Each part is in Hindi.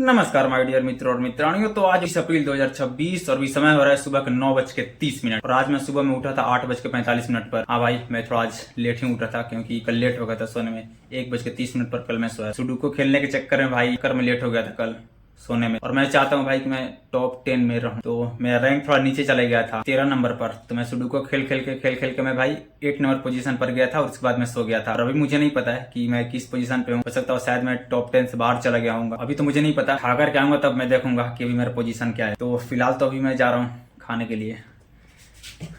नमस्कार माय डियर मित्रों और मित्रानियों। तो आज 20 अप्रैल 2026 और भी समय हो रहा है सुबह के 9:30 और आज मैं सुबह में उठा था 8:45 पर। हाँ भाई, मैं थोड़ा आज लेट ही उठा था क्योंकि कल लेट हो गया था सोने में। 1:30 पर कल मैं सोया। सुडोकू खेलने के चक्कर में भाई कर मैं लेट हो गया था कल सोने में। और मैं चाहता हूँ भाई कि मैं टॉप 10 में रहूं। तो मेरा रैंक थोड़ा नीचे चला गया था 13 नंबर पर। तो मैं सुडोकू खेल खेल के मैं भाई 8 नंबर पोजीशन पर गया था और उसके बाद मैं सो गया था। और अभी मुझे नहीं पता है कि मैं किस पोजीशन पे हूँ। हो सकता है शायद मैं टॉप 10 से बाहर चला गया हूँ। अभी तो मुझे नहीं पता, खा कर के आऊंगा तब मैं देखूंगा कि अभी मेरा पोजीशन क्या है। तो फिलहाल तो अभी मैं जा रहा हूँ खाने के लिए।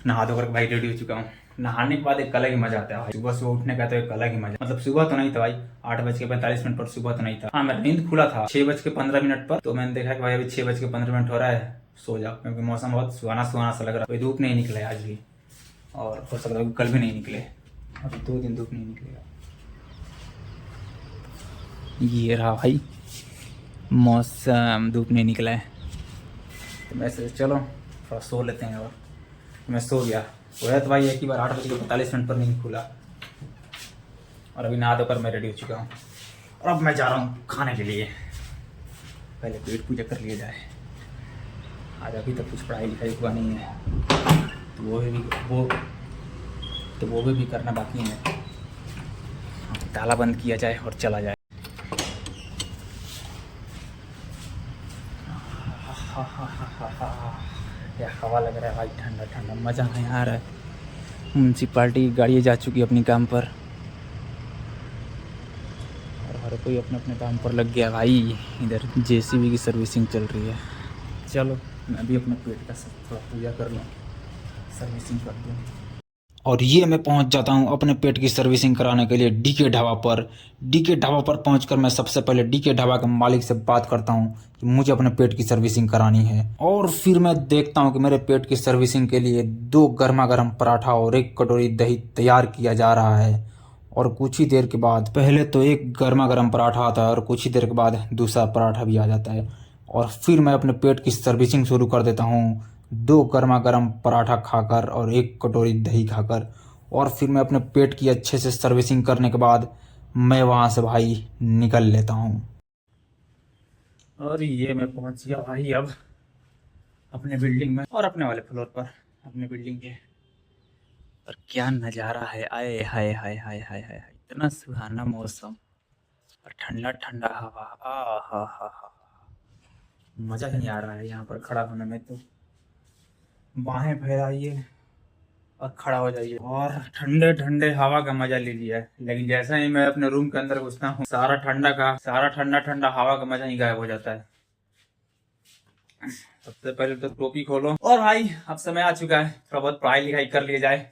नहा धोकर भाई रेडी हो चुका हूँ। नहाने के बाद एक अलग ही मजा आता है भाई। सुबह सुबह उठने का तो एक अलग ही मजा, मतलब सुबह तो नहीं था भाई, 8:45 पर सुबह तो नहीं था। हाँ, मेरा नींद खुला था 6:15 पर। तो मैंने देखा कि भाई अभी 6:15 हो रहा है, सो जाओ, क्योंकि मौसम बहुत सुहाना सुहाना सा लग रहा है। कोई धूप नहीं निकला है आज भी, और हो सकता है कल भी नहीं निकले। अभी 2 दिन धूप नहीं निकलेगा। ये रहा भाई मौसम, धूप नहीं निकला है। तो मैं चलो थोड़ा सो लेते हैं। और मैं सो गया। वह तो भाई एक ही बार 8:45 पर नींद खुला। और अभी नहा धोकर मैं रेडी हो चुका हूँ और अब मैं जा रहा हूँ खाने के लिए। पहले पेट पूजा कर लिया जाए। आज अभी तक कुछ पढ़ाई लिखाई हुआ नहीं है, तो वो भी करना बाकी है। ताला बंद किया जाए और चला जाए। क्या हवा लग रहा है भाई, ठंडा ठंडा मज़ा नहीं आ रहा है। म्यूनसिपाल्टी की गाड़ियाँ जा चुकी अपने काम पर और हर कोई अपने अपने काम पर लग गया भाई। इधर जेसीबी की सर्विसिंग चल रही है। चलो मैं भी अपने पेट का थोड़ा पूजा कर लूँ, सर्विसिंग कर दूँ। और ये मैं पहुंच जाता हूं अपने पेट की सर्विसिंग कराने के लिए डीके ढाबा पर। डीके ढाबा पर पहुंचकर मैं सबसे पहले डीके ढाबा के मालिक से बात करता हूं कि मुझे अपने पेट की सर्विसिंग करानी है। और फिर मैं देखता हूं कि मेरे पेट की सर्विसिंग के लिए 2 गर्मा गर्म पराठा और 1 कटोरी दही तैयार किया जा रहा है। और कुछ ही देर के बाद पहले तो एक गर्मा गर्म पराठा आता है और कुछ ही देर के बाद दूसरा पराठा भी आ जाता है। और फिर मैं अपने पेट की सर्विसिंग शुरू कर देता हूँ 2 गर्मा गर्म पराठा खाकर और 1 कटोरी दही खाकर। और फिर मैं अपने पेट की अच्छे से सर्विसिंग करने के बाद मैं वहाँ से भाई निकल लेता हूँ। और ये मैं पहुँच गया भाई अब अपने बिल्डिंग में और अपने वाले फ्लोर पर, अपने बिल्डिंग के। और क्या नज़ारा है, आए हाय हाय हाय हाय हाय, इतना सुहाना मौसम और ठंडा ठंडा हवा। आ हा, मज़ा ही आ रहा है यहाँ पर खड़ा होने में। तो बाहें फैलाइए और खड़ा हो जाइए और ठंडे ठंडे हवा का मजा ले लिया है। लेकिन जैसा ही मैं अपने रूम के अंदर घुसता हूँ सारा ठंडा ठंडा हवा का मजा ही गायब हो जाता है। सबसे पहले तो टोपी खोलो और भाई अब समय आ चुका है थोड़ा बहुत पढ़ाई लिखाई कर लिया जाए।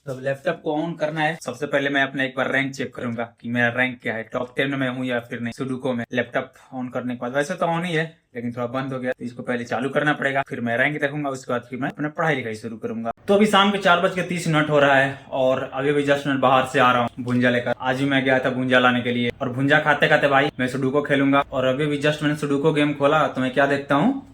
तो लैपटॉप को ऑन करना है। सबसे पहले मैं अपना एक बार रैंक चेक करूंगा कि मेरा रैंक क्या है, टॉप 10 में हूँ या फिर नहीं। सुडोकू में लैपटॉप ऑन करने के बाद, वैसे तो ऑन ही है लेकिन थोड़ा बंद हो गया, तो इसको पहले चालू करना पड़ेगा। फिर मैं रैंक देखूंगा, उसके बाद फिर मैं अपना पढ़ाई लिखाई शुरू करूंगा। तो अभी शाम के 4:30 हो रहा है और अभी भी जस्ट मैं बाहर से आ रहा हूँ भुंजा लेकर। आज भी मैं गया था भुंजा लाने के लिए और भुंजा खाते खाते भाई मैं सुडोकू खेलूंगा। और अभी भी जस्ट मैंने सुडोकू गेम खोला तो मैं क्या देखता हूँ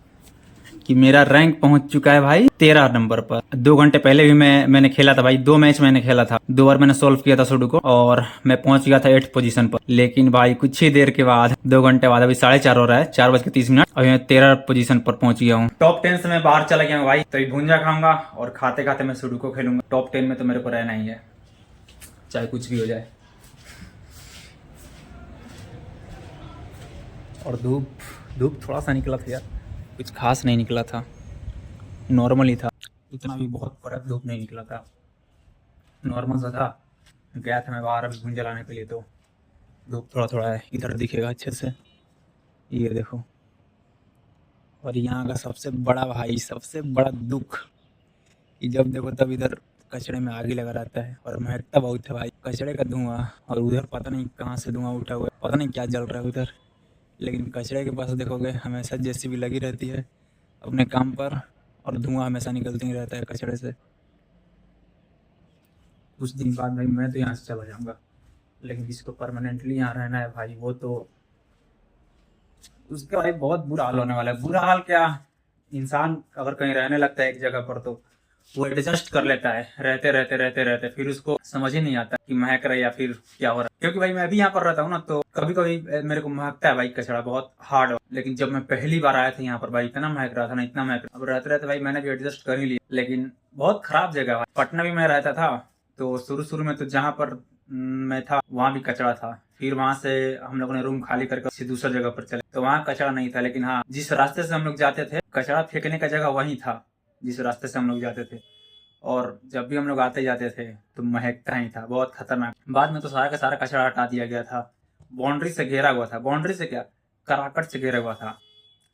कि मेरा रैंक पहुंच चुका है भाई 13 नंबर पर। 2 घंटे पहले भी मैंने खेला था भाई, 2 मैच मैंने खेला था, 2 बार मैंने सोल्व किया था सुडोकू और मैं पहुंच गया था 8th पोजीशन पर। लेकिन भाई कुछ ही देर के बाद, 2 घंटे बाद, अभी 4:30 हो रहा है, 4:30 अभी मैं 13 पोजीशन पर पहुंच गया हूँ। टॉप 10 से मैं बाहर चला गया हूँ भाई। तो भुंजा खाऊंगा और खाते खाते मैं सुडोकू खेलूंगा। टॉप 10 में तो मेरे को रहना ही है, चाहे कुछ भी हो जाए। और धूप थोड़ा सा निकला था यार, कुछ खास नहीं निकला था, नॉर्मल ही था। इतना भी बहुत कड़क धूप नहीं निकला था, नॉर्मल सा था। गया था मैं बाहर अभी भुंजा लाने के लिए, तो धूप थोड़ा थोड़ा है, इधर दिखेगा अच्छे से, ये देखो। और यहाँ का सबसे बड़ा भाई, सबसे बड़ा दुख कि जब देखो तब इधर कचड़े में आग ही लगा रहता है और महकता बहुत है भाई, कचड़े का धुआं। और उधर पता नहीं कहाँ से धुआं उठा हुआ है, पता नहीं क्या जल रहा है उधर। लेकिन कचड़े के पास देखोगे हमेशा जेसीबी लगी रहती है अपने काम पर और धुआं हमेशा निकलते ही रहता है कचड़े से। कुछ दिन बाद भाई मैं तो यहाँ से चला जाऊंगा, लेकिन जिसको परमानेंटली यहाँ रहना है भाई वो तो, उसका भाई बहुत बुरा हाल होने वाला है। बुरा हाल क्या, इंसान अगर कहीं रहने लगता है एक जगह पर तो वो एडजस्ट कर लेता है, रहते रहते फिर उसको समझ ही नहीं आता कि महक रहा है या फिर क्या हो रहा है। क्योंकि भाई मैं भी यहाँ पर रहता हूँ ना, तो कभी कभी मेरे को महकता है भाई कचरा बहुत हार्ड। लेकिन जब मैं पहली बार आया था यहाँ पर भाई इतना महक रहा था ना, इतना महक। अब रहते रहते भाई मैंने भी एडजस्ट कर ही लिया, लेकिन बहुत खराब जगह है। पटना भी मैं रहता था तो शुरू शुरू में तो जहाँ पर मैं था वहाँ भी कचरा था। फिर वहां से हम लोगों ने रूम खाली करके दूसरी जगह पर चले, तो वहाँ कचरा नहीं था। लेकिन हाँ, जिस रास्ते से हम लोग जाते थे कचरा फेंकने का जगह वही था जिस रास्ते से हम लोग जाते थे। और जब भी हम लोग आते जाते थे तो महकता ही था, बहुत खतरनाक। बाद में तो सारा का सारा कचरा हटा दिया गया था, बाउंड्री से घेरा हुआ था। बाउंड्री से क्या, कराकट से घेरा हुआ था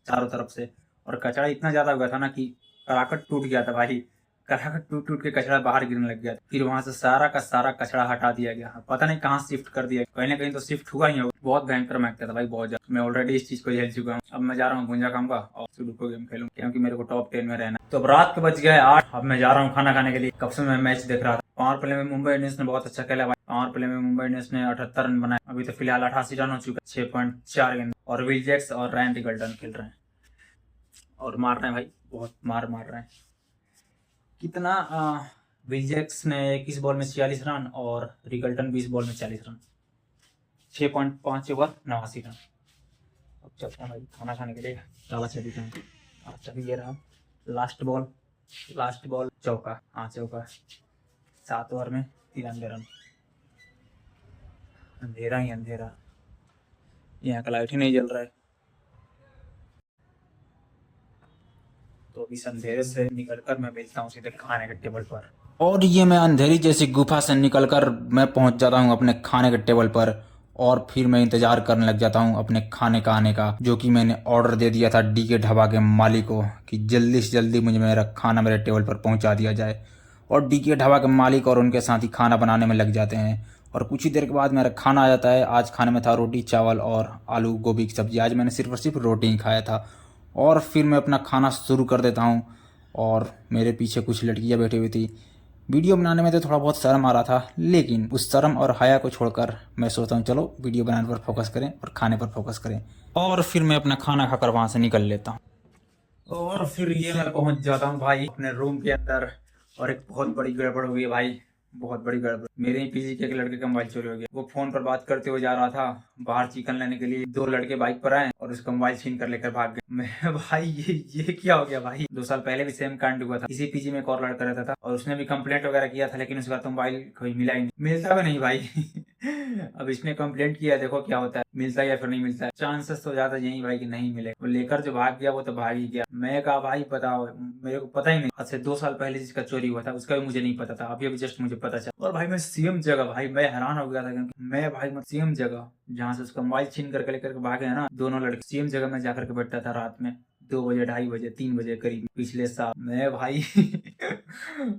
चारों तरफ से। और कचरा इतना ज्यादा हुआ था ना कि कराकट टूट गया था भाई। कराकट टूट टूट के कचरा बाहर गिरने लग गया। फिर वहां से सारा का सारा कचरा हटा दिया गया, पता नहीं कहाँ शिफ्ट कर दिया, कहीं ना कहीं तो शिफ्ट हुआ ही होगा। बहुत भयंकर महकता था भाई, बहुत ज्यादा। मैं ऑलरेडी इस चीज को झेल चुका हूँ। अब मैं जा रहा हूँ गुंजा खाऊंगा और सुडोकू गेम खेलूँ, क्योंकि मेरे को टॉप 10 में रहना। तो अब रात के बज गए 8। अब मैं जा रहा हूँ खाना खाने के लिए। कब से मैं मैच देख रहा था। पावर प्ले में मुंबई इंडियंस ने बहुत अच्छा खेला भाई। पावर प्ले में मुंबई इंडियंस ने 78 रन बनाए। अभी तो फिलहाल 88 रन हो चुका है, 6.4 गेंद। और विल जैक्स और रैन रिगल्टन खेल रहे हैं और मार रहे हैं भाई, बहुत मार रहे हैं। कितना विल जैक्स ने 21 बॉल में 46 रन और रिगल्टन 20 बॉल में 40 रन, 6.5 ओवर 89 रन। अब चलते हैं भाई खाना खाने के लिए। ताला चली का अच्छा ये रहा लास्ट बॉल चौका। हाँ चौका, 7 ओवर में 93 रन। अंधेरा ही अंधेरा, यहाँ का लाइट ही नहीं जल रहा है। तो इस अंधेरे से निकलकर मैं मिलता हूँ सीधे खाने के टेबल पर। और ये मैं अंधेरी जैसी गुफा से निकलकर मैं पहुंच जाता हूँ अपने खाने के टेबल पर। और फिर मैं इंतजार करने लग जाता हूँ अपने खाने का आने का, जो कि मैंने ऑर्डर दे दिया था डी के ढाबा के मालिक को कि जल्दी से जल्दी मुझे मेरा खाना मेरे टेबल पर पहुंचा दिया जाए। और डी के ढाबा के मालिक और उनके साथ ही खाना बनाने में लग जाते हैं। और कुछ ही देर के बाद मेरा खाना आ जाता है। आज खाने में था रोटी चावल और आलू गोभी की सब्जी। आज मैंने सिर्फ और सिर्फ रोटी ही खाया था। और फिर मैं अपना खाना शुरू कर देता हूँ। और मेरे पीछे कुछ लड़कियाँ बैठी हुई थी। वीडियो बनाने में तो थोड़ा बहुत शर्म आ रहा था, लेकिन उस शर्म और हया को छोड़कर मैं सोचता हूँ चलो वीडियो बनाने पर फोकस करें और खाने पर फोकस करें। और फिर मैं अपना खाना खाकर वहाँ से निकल लेता हूँ। और फिर ये मैं पहुँच जाता हूँ भाई अपने रूम के अंदर। और एक बहुत बड़ी गड़बड़ हुई है भाई, बहुत बड़ी गड़बड़। मेरे ही पीजी के एक लड़के का मोबाइल चोरी हो गया। वो फोन पर बात करते हुए जा रहा था बाहर चिकन लेने के लिए। 2 लड़के बाइक पर आए और उसका मोबाइल छीन कर लेकर भाग गए। मैं भाई ये क्या हो गया भाई। 2 साल पहले भी सेम कांड हुआ था। इसी पीजी में एक और लड़का रहता था और उसने भी कंप्लेंट वगैरह किया था, लेकिन उसका तो मोबाइल कोई मिला ही नहीं, मिलता भी नहीं भाई। अब इसने कंप्लेंट किया, देखो क्या होता है, मिलता है या फिर नहीं मिलता है। चांसेस तो ज्यादा यही भाई कि नहीं मिले। वो लेकर जो भाग गया वो तो भाग ही गया। मैं कहा भाई बताओ, मेरे को पता ही नहीं। आज से 2 साल पहले जिसका चोरी हुआ था उसका भी मुझे नहीं पता था, अभी जस्ट मुझे पता चला। और भाई मैं सेम जगह, भाई मैं हैरान हो गया था क्योंकि मैं भाई सेम जगह जहाँ से उसका मोबाइल छीन करके लेकर भागे है ना, दोनों लड़के सेम जगह में जाकर के बैठता था रात में 2 बजे 2:30 बजे 3 बजे करीब पिछले साल। मैं भाई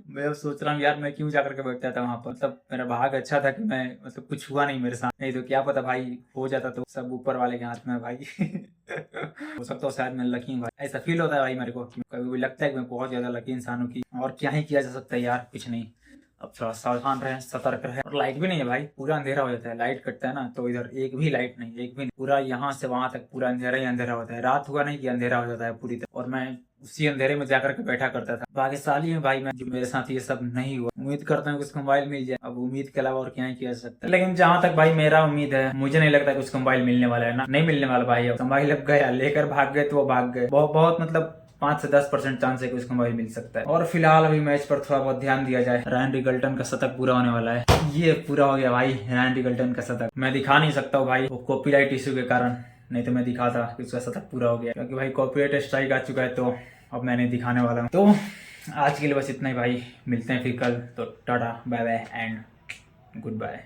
मैं अब सोच रहा हूँ यार मैं क्यों जाकर के बैठता था वहां पर। मतलब मेरा भाग अच्छा था कि मैं मतलब कुछ हुआ नहीं मेरे साथ, नहीं तो क्या पता भाई हो जाता। तो सब ऊपर वाले के हाथ में भाई। हो सकता है शायद मैं लकी हूँ भाई, ऐसा फील होता है भाई मेरे को। कभी भी लगता है कि मैं बहुत ज्यादा लकी इंसान हूँ। और क्या ही किया जा सकता है यार, कुछ नहीं। अब थोड़ा सावधान रहे, सतर्क रहे। और लाइट भी नहीं है भाई, पूरा अंधेरा हो जाता है। लाइट कटता है ना तो इधर एक भी लाइट नहीं, एक भी नहीं। पूरा यहाँ से वहां तक पूरा अंधेरा ही अंधेरा होता है। रात हुआ नहीं कि अंधेरा हो जाता है पूरी तरह। और मैं उसी अंधेरे में जाकर के बैठा करता था। भाग्यशाली में भाई मैं, जो मेरे साथ ये सब नहीं हुआ। उम्मीद करता हूँ कि उसको मोबाइल मिल जाए। अब उम्मीद के अलावा और क्या ही किया जा सकता है। लेकिन जहाँ तक भाई मेरा उम्मीद है, मुझे नहीं लगता कि उसको मोबाइल मिलने वाला है ना, नहीं मिलने वाला भाई। अब मोबाइल अब गया, लेकर भाग गए तो वो भाग गए। बहुत मतलब 5 से 10% चांस है कि उसको मोबाइल मिल सकता है। और फिलहाल अभी मैच पर थोड़ा बहुत ध्यान दिया जाए। रैन रिगल्टन का शतक पूरा होने वाला है। ये पूरा हो गया भाई रैन रिगल्टन का शतक। मैं दिखा नहीं सकता हूँ भाई, वो कॉपीराइट इश्यू के कारण, नहीं तो मैं दिखाता कि उसका शतक पूरा हो गया। क्योंकि भाई कॉपीराइट स्ट्राइक आ चुका है, तो अब मैं नहीं दिखाने वाला हूँ। तो आज के लिए बस इतना ही भाई, मिलते हैं फिर कल। तो tata bye bye and good bye.